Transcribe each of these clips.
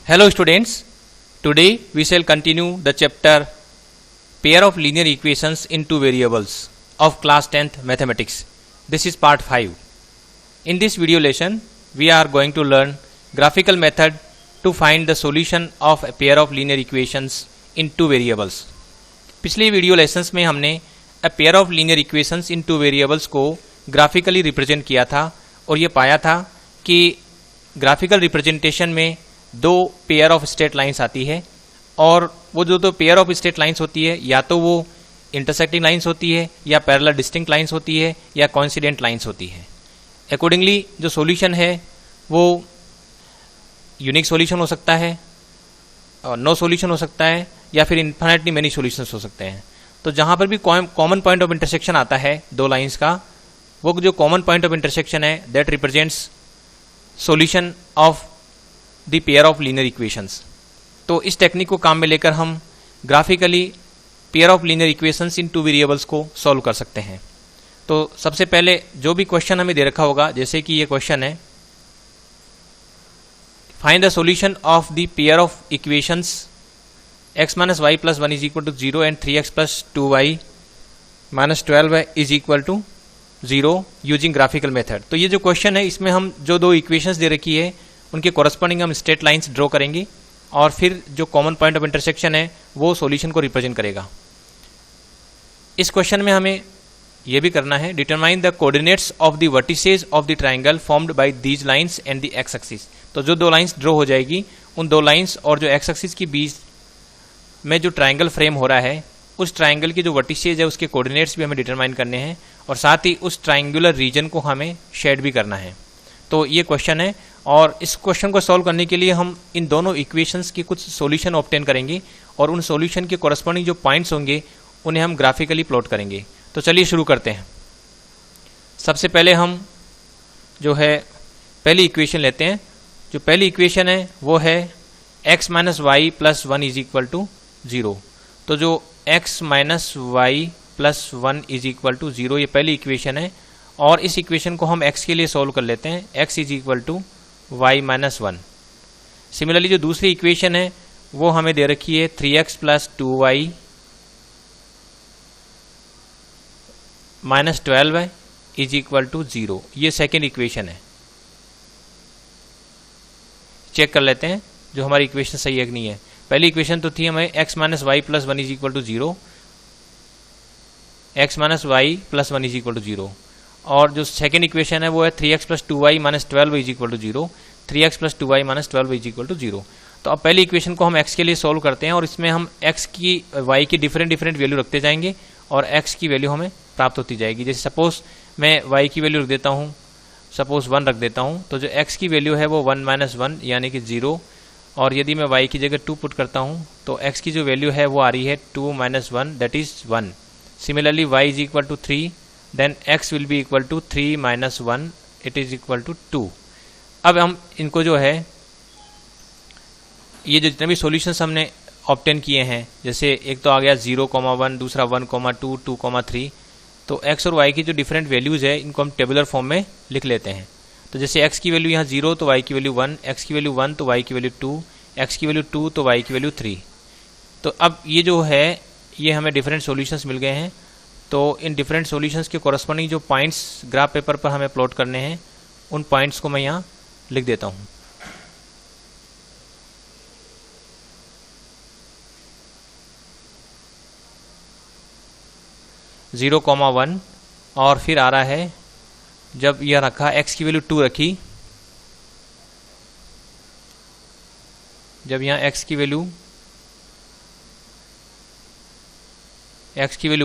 Hello students, today we shall continue the chapter pair of linear equations in two variables of class 10th mathematics. This is part 5. In this video lesson, we are going to learn graphical method to find the solution of a pair of linear equations in two variables. पिछले video lessons में हमने a pair of linear equations in two variables को graphically represent किया था और ये पाया था कि ग्राफिकल रिप्रेजेंटेशन में दो पेयर ऑफ स्ट्रेट लाइंस आती है और वो जो दो पेयर ऑफ स्ट्रेट लाइंस होती है या तो वो इंटरसेक्टिंग लाइंस होती है या पैरेलल डिस्टिंक्ट लाइंस होती है या कोइंसिडेंट लाइंस होती है। अकॉर्डिंगली जो सॉल्यूशन है वो यूनिक सॉल्यूशन हो सकता है और नो सॉल्यूशन हो सकता है या फिर इन्फिनिटली मेनी सॉल्यूशंस हो सकते हैं। तो जहाँ पर भी कॉमन पॉइंट ऑफ इंटरसेक्शन आता है दो लाइंस का, वो जो कॉमन पॉइंट ऑफ इंटरसेक्शन है that represents solution of the pair of linear equations. तो इस टेक्निक को काम में लेकर हम graphically pair of linear equations in two variables को सॉल्व कर सकते हैं। तो सबसे पहले जो भी क्वेश्चन हमें दे रखा होगा, जैसे कि ये क्वेश्चन है, find the solution of the pair of equations x minus y plus 1 is equal to 0 and 3x plus 2y minus 12 is equal to 0 using graphical method. तो ये जो क्वेश्चन है इसमें हम जो दो इक्वेशंस दे रखी है उनके कॉरस्पॉन्डिंग हम स्ट्रेट लाइंस ड्रॉ करेंगे और फिर जो कॉमन पॉइंट ऑफ इंटरसेक्शन है वो सॉल्यूशन को रिप्रेजेंट करेगा। इस क्वेश्चन में हमें यह भी करना है, determine the coordinates of the vertices of the triangle formed by these lines and the x axis. तो जो दो लाइंस ड्रॉ हो जाएगी उन दो लाइंस और जो एक्स एक्सिस के बीच में जो ट्राइंगल फ्रेम हो रहा है उस ट्राइंगल की जो वर्टिसेस है उसके कोऑर्डिनेट्स भी हमें डिटरमाइन करने हैं और साथ ही उस ट्राइंगुलर रीजन को हमें शेड भी करना है। तो ये क्वेश्चन है और इस क्वेश्चन को सॉल्व करने के लिए हम इन दोनों इक्वेशंस के कुछ सॉल्यूशन ऑब्टेन करेंगे और उन सॉल्यूशन के कॉरस्पॉन्डिंग जो पॉइंट्स होंगे उन्हें हम ग्राफिकली प्लॉट करेंगे। तो चलिए शुरू करते हैं। सबसे पहले हम जो है पहली इक्वेशन लेते हैं। जो पहली इक्वेशन है वो है x minus y plus 1 is equal to 0। तो जो x minus y plus 1 is equal to 0 ये पहली इक्वेशन है और इस इक्वेशन को हम x के लिए सॉल्व कर लेते हैं। x is equal to y minus 1। Similarly जो दूसरी इक्वेशन है वो हमें दे रखी है 3x plus 2y minus 12 is equal to 0। ये सेकेंड इक्वेशन है। चेक कर लेते हैं जो हमारी इक्वेशन सही है कि नहीं है। पहली इक्वेशन तो थी हमें x minus y plus 1 is equal to 0, x minus y plus 1 is equal to 0 और जो सेकेंड इक्वेशन है वो है 3x plus 2y minus 12 is equal to 0, 3x plus 2y minus 12 is equal to 0। तो अब पहली इक्वेशन को हम x के लिए सॉल्व करते हैं और इसमें हम x की y की डिफरेंट वैल्यू रखते जाएंगे और x की वैल्यू हमें प्राप्त होती जाएगी। जैसे सपोज मैं y की वैल्यू रख देता हूँ, सपोज 1 रख देता हूँ, तो जो x की वैल्यू है वो 1 माइनस 1 यानी कि 0 और यदि मैं y की जगह 2 पुट करता हूँ तो x की जो वैल्यू है वो आ रही है 2 minus 1 that is 1। Similarly y is equal to 3 then x will be equal to 3 minus 1 it is equal to 2। अब हम इनको जो है ये जो जितने भी सॉल्यूशंस हमने ऑब्टेन किए हैं, जैसे एक तो आ गया 0,1, दूसरा 1,2, 2,3, तो x और y की जो डिफरेंट वैल्यूज़ है इनको हम टेबुलर फॉर्म में लिख लेते हैं। तो जैसे x की वैल्यू यहाँ 0 तो y की वैल्यू 1, x की वैल्यू 1 तो y की वैल्यू 2, x की वैल्यू 2 तो y की वैल्यू 3। तो अब ये जो है ये हमें डिफरेंट सॉल्यूशंस मिल गए हैं। तो इन डिफरेंट सॉल्यूशंस के कॉरस्पॉन्डिंग जो पॉइंट्स ग्राफ पेपर पर हमें प्लॉट करने हैं उन पॉइंट्स को मैं यहाँ लिख देता हूँ। जीरो कॉमा 1 और फिर आ रहा है जब यह रखा x की वैल्यू 2 रखी, जब यहाँ x की वैल्यू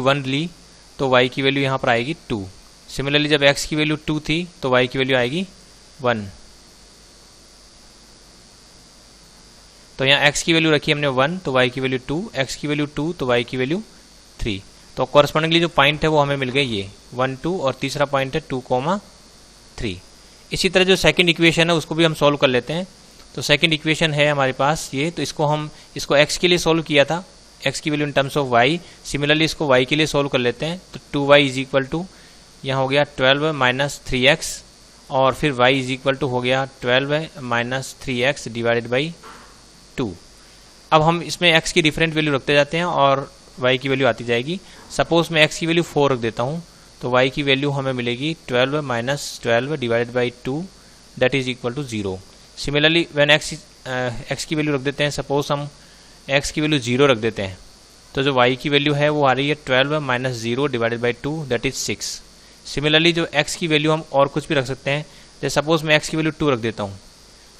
1 ली तो y की वैल्यू यहाँ पर आएगी 2। सिमिलरली जब x की वैल्यू 2 थी तो y की वैल्यू आएगी 1। तो यहाँ x की वैल्यू रखी हमने 1 तो y की वैल्यू 2, x की वैल्यू 2 तो y की वैल्यू 3। तो कॉरस्पॉन्डिंगली जो पॉइंट है वो हमें मिल गए ये 1, 2 और तीसरा पॉइंट है 2,3। इसी तरह जो सेकंड इक्वेशन है उसको भी हम सॉल्व कर लेते हैं। तो सेकंड इक्वेशन है हमारे पास ये, तो इसको x के लिए सॉल्व किया था, x की value in terms of y। Similarly इसको y के लिए सॉल्व कर लेते हैं। तो 2y इज इक्वल टू यहाँ हो गया 12 माइनस 3x और फिर y इज इक्वल टू हो गया 12 माइनस 3x डिवाइडेड बाई 2। अब हम इसमें x की डिफरेंट वैल्यू रखते जाते हैं और y की वैल्यू आती जाएगी। सपोज मैं x की वैल्यू 4 रख देता हूँ तो y की वैल्यू हमें मिलेगी 12 minus 12 divided by 2 that is equal to 0। Similarly when x की वैल्यू रख देते हैं, सपोज हम x की वैल्यू 0 रख देते हैं तो जो y की वैल्यू है वो आ रही है 12 minus 0 divided by 2 that is 6। Similarly जो x की वैल्यू हम और कुछ भी रख सकते हैं, जैसे सपोज मैं x की वैल्यू 2 रख देता हूँ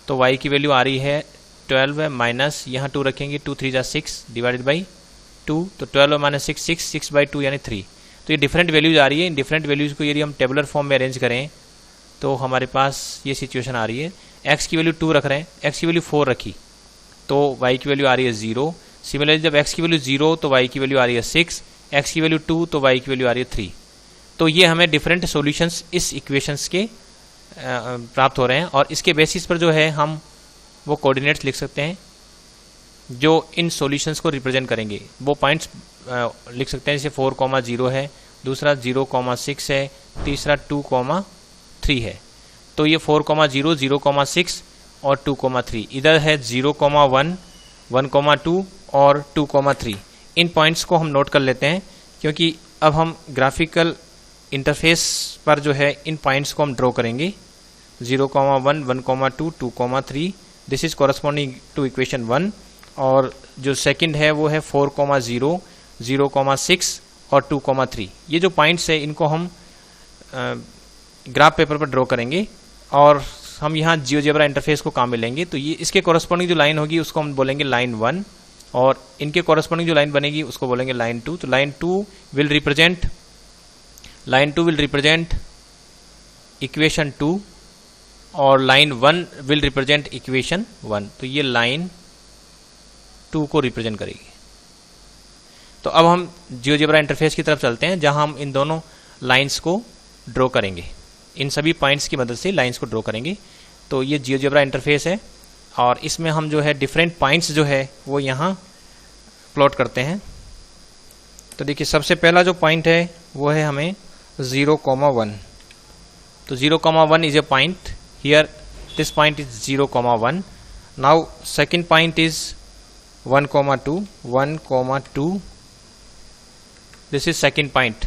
तो y की वैल्यू आ रही है 12 माइनस, यहाँ 2 रखेंगे, 2 3 जा 6 डिवाइडेड बाई 2, तो 12 माइनस 6 6 बाई 2 यानी 3। तो ये डिफरेंट वैल्यूज आ रही है। इन डिफरेंट वैल्यूज को यदि हम टेबुलर फॉर्म में अरेंज करें तो हमारे पास ये सिचुएशन आ रही है। x की वैल्यू 2 रख रहे हैं, x की वैल्यू 4 रखी तो y की वैल्यू आ रही है 0। सिमिलरली जब x की वैल्यू 0 तो y की वैल्यू आ रही है 6, x की वैल्यू 2 तो y की वैल्यू आ रही है 3। तो ये हमें डिफरेंट सॉल्यूशंस इस इक्वेशंस के प्राप्त हो रहे हैं और इसके बेसिस पर जो है हम वो कोऑर्डिनेट्स लिख सकते हैं जो इन सॉल्यूशंस को रिप्रेजेंट करेंगे। वो पॉइंट्स लिख सकते हैं, जैसे 4,0 है, दूसरा 0,6 है, तीसरा 2,3 है। तो ये 4,0, 0,6 और 2,3, इधर है 0,1, 1,2 और 2,3। इन पॉइंट्स को हम नोट कर लेते हैं क्योंकि अब हम ग्राफिकल इंटरफेस पर जो है इन पॉइंट्स को हम ड्रॉ करेंगे। 0,1, 1,2, 2,3, this is corresponding to equation 1 और जो सेकंड है वो है 4,0, 0,6 और 2,3। ये जो पॉइंट्स है इनको हम ग्राफ पेपर पर ड्रॉ करेंगे और हम यहाँ जियोजेब्रा इंटरफेस को काम में लेंगे। तो ये इसके कॉरस्पॉन्डिंग जो लाइन होगी उसको हम बोलेंगे लाइन 1 और इनके कॉरस्पॉन्डिंग जो लाइन बनेगी उसको बोलेंगे लाइन 2। तो लाइन 2 विल रिप्रेजेंट इक्वेशन 2 और लाइन 1 विल रिप्रेजेंट इक्वेशन 1। तो ये लाइन 2 को रिप्रेजेंट करेगी। तो अब हम जियोजेब्रा इंटरफेस की तरफ चलते हैं जहां हम इन दोनों लाइंस को ड्रॉ करेंगे। इन सभी पॉइंट्स की मदद से लाइंस को ड्रॉ करेंगे। तो ये जियोजेब्रा इंटरफेस है और इसमें हम जो है डिफरेंट पॉइंट्स जो है वो यहाँ प्लॉट करते हैं। तो देखिए सबसे पहला जो पॉइंट है वो है हमें 0,1। तो 0,1 is a point here, this point is 0,1। Now second point is 1,2, 1,2, this is second point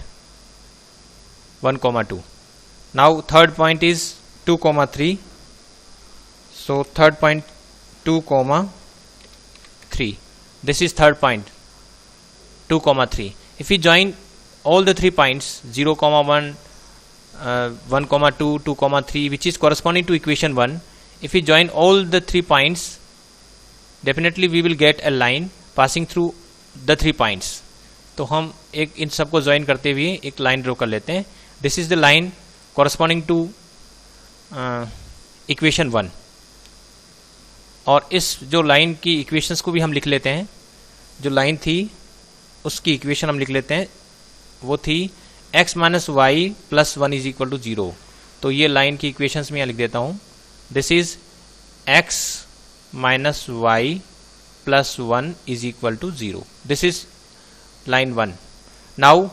1,2. Now third point is 2,3, so third point 2,3, this is third point 2,3. If we join all the 3 points 0,1, 1,2, 2,3 which is corresponding to equation 1, if we join all the 3 points definitely we will get a line passing through the 3 points. तो हम एक इन सबको join करते हुए एक line draw कर लेते हैं। This is the line corresponding to equation 1 और इस जो लाइन की इक्वेशंस को भी हम लिख लेते हैं। जो लाइन थी उसकी इक्वेशन हम लिख लेते हैं, वो थी x minus y plus 1 is equal to 0। तो ये लाइन की इक्वेशंस में यहाँ लिख देता हूँ, this is x minus y plus 1 is equal to 0. This is line 1. Now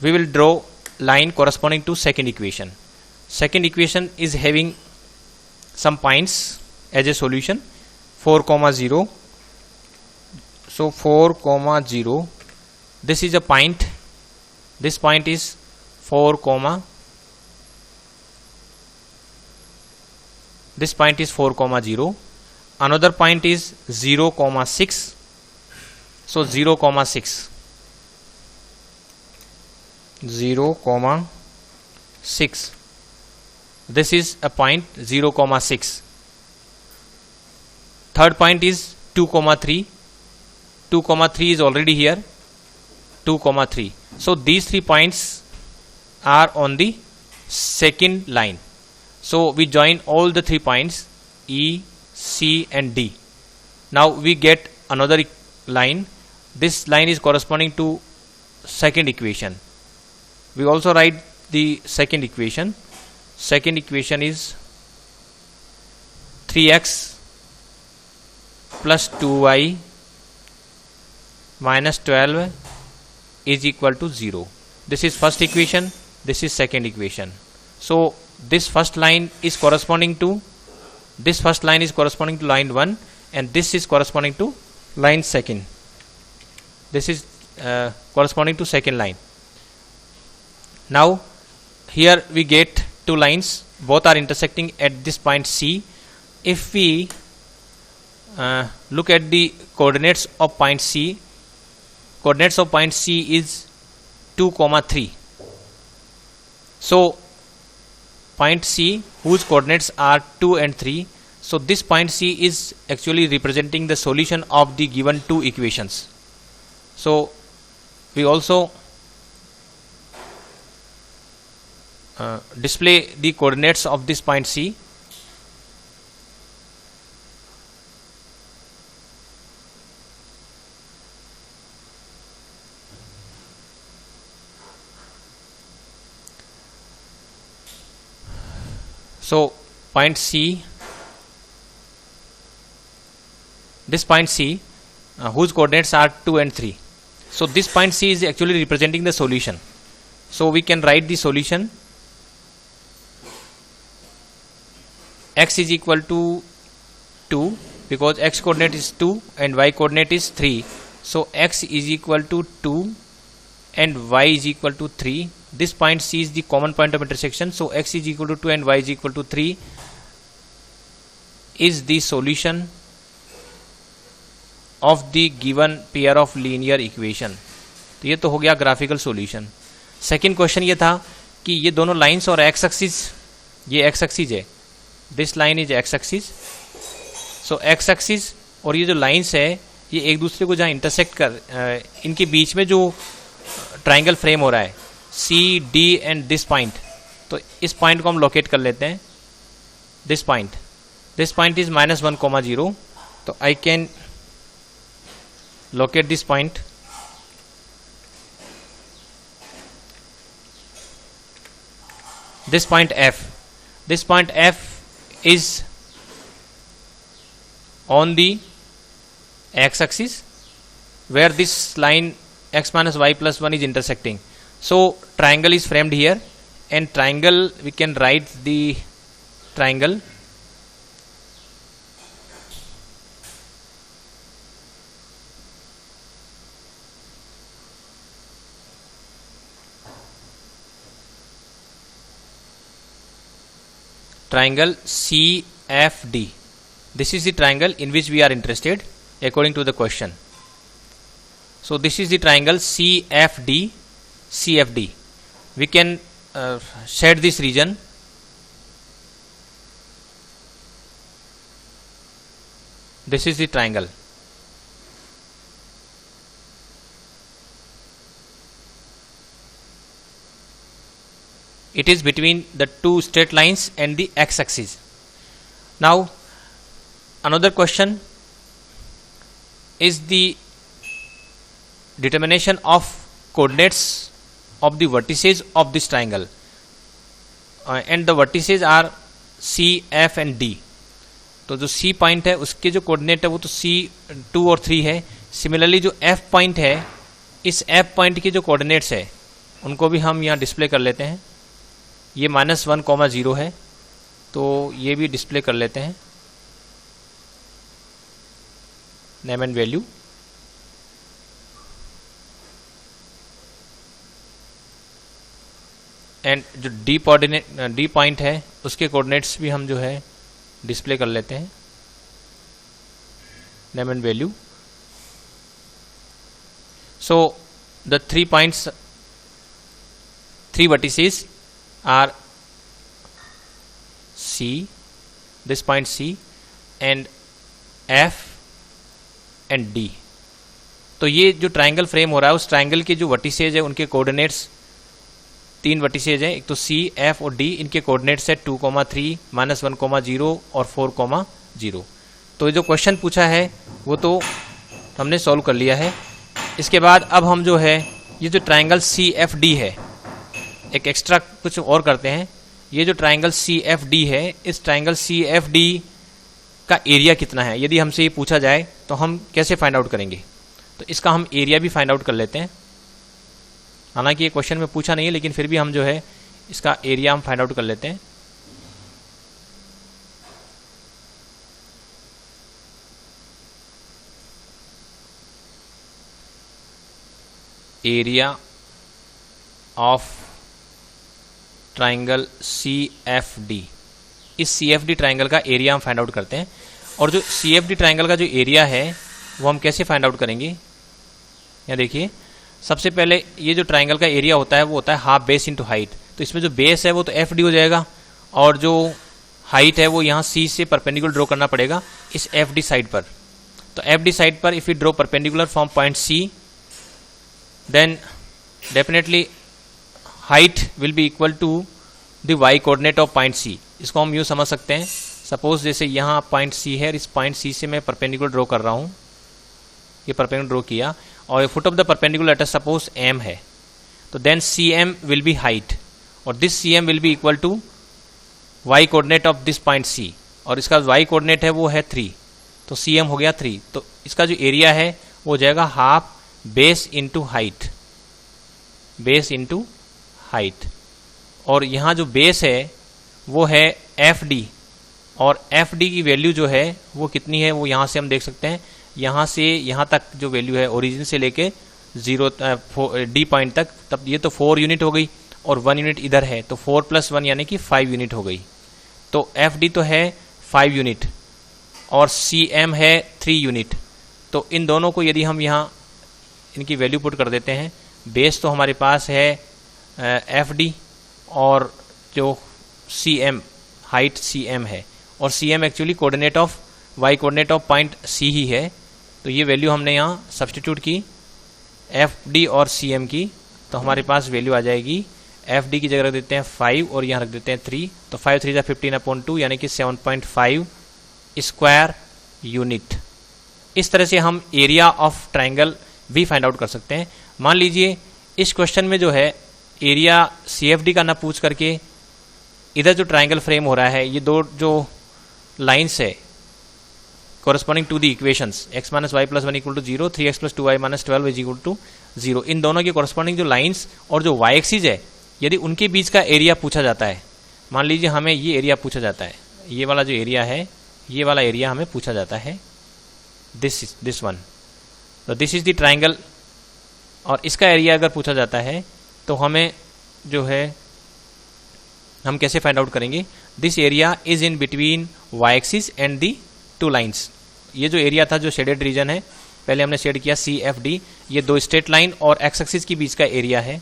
we will draw line corresponding to second equation. Second equation is having some points as a solution 4,0. So 4,0, this is a point, this point is 4, this point is 4,0. Another point is 0,6. So 0,6, 0,6. This is a point 0,6. Third point is 2,3. 2,3 is already here. 2,3. So these 3 points are on the second line. So we join all the 3 points E, C and D. Now we get another line. This line is corresponding to second equation. We also write the second equation. Second equation is 3x plus 2y minus 12 is equal to 0. This is first equation, this is second equation. So this first line is corresponding to line 1 and this is corresponding to line second. This is corresponding to second line. Now here we get two lines, both are intersecting at this point C. If we look at the coordinates of point C, coordinates of point C is 2, 3. So point C whose coordinates are 2 and 3, so this point C is actually representing the solution of the given two equations. So we also display the coordinates of this point C. So point C, this point C whose coordinates are 2 and 3. So this point C is actually representing the solution. So we can write the solution. X is equal to 2 because x coordinate is 2 and y coordinate is 3. So x is equal to 2 and y is equal to 3. This point C is the common point of intersection. So x is equal to 2 and y is equal to 3 is the solution of the given pair of linear equation. तो ये तो हो गया graphical solution. Second question ये था कि ये दोनों लाइंस और एक्स एक्सिस, ये एक्स एक्सिस है, this line is x axis. So x axis और ये जो लाइंस है ये एक दूसरे को जहाँ इंटरसेक्ट कर, इनके बीच में जो ट्राइंगल फ्रेम हो रहा है C D and this point, तो इस पॉइंट को हम लोकेट कर लेते हैं. This point is -1, 0. तो I can locate this point. This point F is on the x axis where this line x minus y plus 1 is intersecting. So triangle is framed here, and triangle, we can write the triangle. Triangle CFD. This is the triangle in which we are interested according to the question. So this is the triangle CFD. We can shade this region. This is the triangle. It is between the two straight lines and the x-axis. Now another question is the determination of coordinates of the vertices of this triangle, and the vertices are C, F and D. तो जो C point है उसके जो coordinate है वो तो C2 और 3 है. सिमिलरली जो F पॉइंट है, इस F पॉइंट के जो कोऑर्डिनेट्स है उनको भी हम यहाँ डिस्प्ले कर लेते हैं. ये -1, 0 है, तो ये भी डिस्प्ले कर लेते हैं. Name and value. एंड जो डी पॉइंट है उसके कोऑर्डिनेट्स भी हम जो है डिस्प्ले कर लेते हैं. Name and value. So the 3 points, 3 vertices are C, this point C, and F and D. तो ये जो ट्राइंगल फ्रेम हो रहा है उस ट्राइंगल के जो वर्टिसेज है उनके कोऑर्डिनेट्स 3 वर्टिसेज हैं. एक तो C, F और D. इनके कोऑर्डिनेट्स है 2, 3, -1, 0 और 4, 0. तो जो क्वेश्चन पूछा है वो तो हमने सॉल्व कर लिया है. इसके बाद अब हम जो है ये जो ट्राइंगल CFD है, एक एक्स्ट्रा कुछ और करते हैं. ये जो ट्राइंगल CFD है, इस ट्राइंगल CFD का एरिया कितना है यदि हमसे ये पूछा जाए तो हम कैसे फाइंड आउट करेंगे. तो इसका हम एरिया भी फाइंड आउट कर लेते हैं. हालांकि ये क्वेश्चन में पूछा नहीं है, लेकिन फिर भी हम जो है इसका एरिया हम फाइंड आउट कर लेते हैं. Area of triangle CFD। इस CFD ट्राइंगल का एरिया हम फाइंड आउट करते हैं। और जो CFD ट्राइंगल का जो एरिया है वो हम कैसे फाइंड आउट करेंगे, यहाँ देखिए, सबसे पहले ये जो ट्राइंगल का एरिया होता है वो होता है हाफ बेस इंटू हाइट। तो इसमें जो बेस है वो तो FD हो जाएगा और जो हाइट है वो यहाँ C से परपेंडिकुलर ड्रॉ करना पड़ेगा इस FD साइड पर। तो FD साइड पर if you draw perpendicular from point C, then definitely height will be equal to the y coordinate of point C। इसको हम यूँ समझ सकते हैं, सपोज जैसे यहाँ पॉइंट C है, इस पॉइंट C से मैं परपेंडिकुलर ड्रॉ कर रहा हूँ, ये परपेंडिकुलर ड्रॉ किया और foot of the perpendicular let us suppose m है, तो then CM will be height और this CM will be equal to y coordinate of this point C और इसका y कोऑर्डिनेट है वो है 3, तो CM हो गया 3। तो इसका जो एरिया है वो हो जाएगा half base into height, base into height. और यहाँ जो बेस है वो है FD और FD की वैल्यू जो है वो कितनी है वो यहाँ से हम देख सकते हैं। यहाँ से यहाँ तक जो वैल्यू है ओरिजिन से लेके 0 D पॉइंट तक, तब ये तो 4 यूनिट हो गई और 1 यूनिट इधर है, तो 4 + 1 यानी कि 5 यूनिट हो गई। तो FD तो है 5 यूनिट और CM है 3 यूनिट। तो इन दोनों को यदि हम यहाँ इनकी वैल्यू पुट कर देते हैं, बेस तो हमारे पास है FD और जो CM हाइट CM है और CM actually coordinate of y coordinate of point C ही है। तो ये वैल्यू हमने यहाँ सब्स्टिट्यूट की FD और CM की, तो हमारे पास वैल्यू आ जाएगी FD की जगह रख देते हैं 5 और यहाँ रख देते हैं 3, तो 5 3 15/2 यानी कि 7.5 स्क्वायर यूनिट। इस तरह से हम एरिया ऑफ ट्राइंगल भी फाइंड आउट कर सकते हैं। मान लीजिए इस क्वेश्चन में जो है एरिया CFD का ना पूछ करके इधर जो ट्राइंगल फ्रेम हो रहा है, ये दो जो लाइन्स है corresponding to the equations x - y + 1 = 0, 3x + 2y - 12 = 0, इन दोनों के corresponding जो लाइन्स और जो y एक्सिस है, यदि उनके बीच का एरिया पूछा जाता है, मान लीजिए हमें ये एरिया पूछा जाता है, ये वाला जो एरिया है, ये वाला एरिया हमें पूछा जाता है, दिस वन, तो दिस इज द ट्राइंगल, और इसका एरिया अगर पूछा जाता है तो हमें जो है हम कैसे फाइंड आउट करेंगे, this area is in between y axis and the two lines. ये जो एरिया था, जो शेडेड रीजन है, पहले हमने शेड किया CFD, ये दो स्ट्रेट लाइन और x एक्सिस के बीच का एरिया है,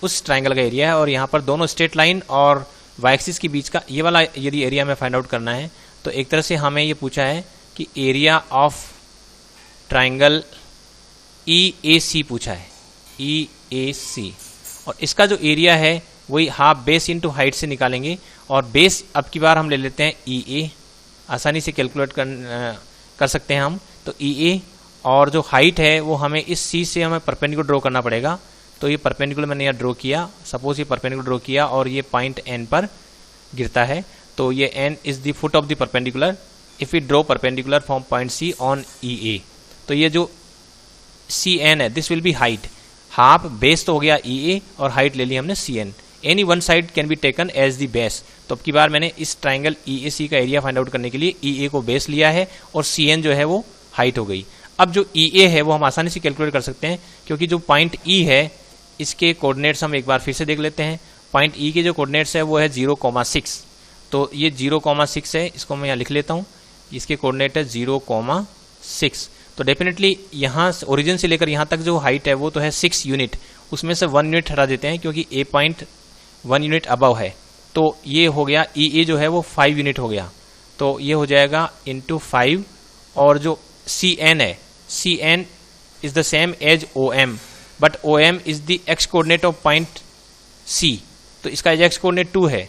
उस ट्राइंगल का एरिया है। और यहाँ पर दोनों स्ट्रेट लाइन और y एक्सिस के बीच का ये वाला यदि एरिया में फाइंड आउट करना है, तो एक तरह से हमें ये पूछा है कि एरिया ऑफ ट्राइंगल EAC पूछा है, EAC, और इसका जो एरिया है वही हाफ बेस इंटू हाइट से निकालेंगे, और बेस अब की बार हम ले लेते हैं EA, आसानी से कैलकुलेट कर सकते हैं हम। तो EA और जो हाइट है वो हमें इस C से हमें परपेंडिकुलर ड्रॉ करना पड़ेगा। तो ये परपेंडिकुलर मैंने यहाँ ड्रॉ किया, सपोज ये परपेंडिकुलर ड्रॉ किया और ये पॉइंट N पर गिरता है, तो ये N is the foot of the perpendicular if you draw perpendicular from point C on EA। तो ये जो CN है, this will be height, half base तो हो गया EA और हाइट ले ली हमने CN, any one side can be taken as the base. तो अब की बार मैंने इस ट्राइंगल EAC का एरिया फाइंड आउट करने के लिए EA को बेस लिया है और CN जो है वो हाइट हो गई। अब जो EA है वो हम आसानी से कैलकुलेट कर सकते हैं, क्योंकि जो पॉइंट E है इसके कोऑर्डिनेट्स हम एक बार फिर से देख लेते हैं। पॉइंट E के जो कोऑर्डिनेट्स है वो है 0,6, तो ये 0,6 है, इसको मैं यहाँ लिख लेता हूँ, इसके कोऑर्डिनेट है 0,6। तो डेफिनेटली यहाँ ओरिजिन से लेकर यहाँ तक जो हाइट है वो तो है 6 यूनिट, उसमें से 1 यूनिट हटा देते हैं क्योंकि A पॉइंट 1 यूनिट अबव है, तो ये हो गया EA जो है वो 5 यूनिट हो गया, तो ये हो जाएगा इंटू 5। और जो CN है, CN is the same as OM, but OM is the x coordinate of point C, तो इसका x कोऑर्डिनेट 2 है,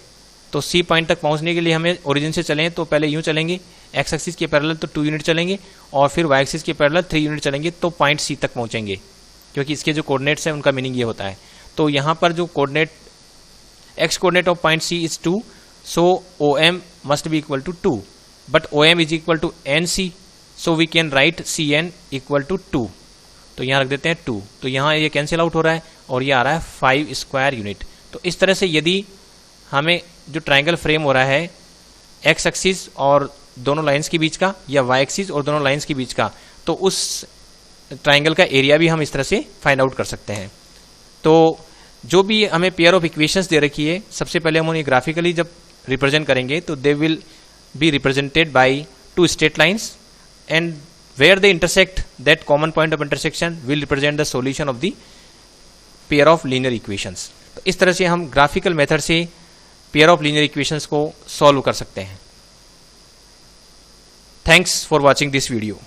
तो C पॉइंट तक पहुंचने के लिए हमें ओरिजिन से चलें तो पहले यूं चलेंगे, x एक्सिस के पैरेलल तो 2 यूनिट चलेंगे और फिर y एक्सिस के पैरेलल 3 यूनिट चलेंगे, तो पॉइंट C तक पहुंचेंगे, क्योंकि इसके जो कोऑर्डिनेट्स हैं उनका मीनिंग ये होता है। तो यहाँ पर जो coordinate x coordinate of point C is 2, so OM must be equal to 2, but OM is equal to NC, so we can write CN equal to 2, तो यहाँ रख देते हैं 2, तो यहाँ ये कैंसिल आउट हो रहा है और ये आ रहा है 5 स्क्वायर यूनिट। तो इस तरह से यदि हमें जो ट्राइंगल फ्रेम हो रहा है x एक्सिस और दोनों लाइंस के बीच का, या y एक्सिस और दोनों लाइंस के बीच का, तो उस ट्राइंगल का एरिया भी हम इस तरह से फाइंड आउट कर सकते हैं। तो जो भी हमें पेयर ऑफ इक्वेशंस दे रखी है, सबसे पहले हम उन्हें ग्राफिकली जब रिप्रेजेंट करेंगे तो they will be represented by two straight lines and where they intersect that common point of intersection will represent the solution of the pair of linear equations. तो इस तरह से हम ग्राफिकल मेथड से pair of linear equations को solve कर सकते हैं। Thanks for watching this video.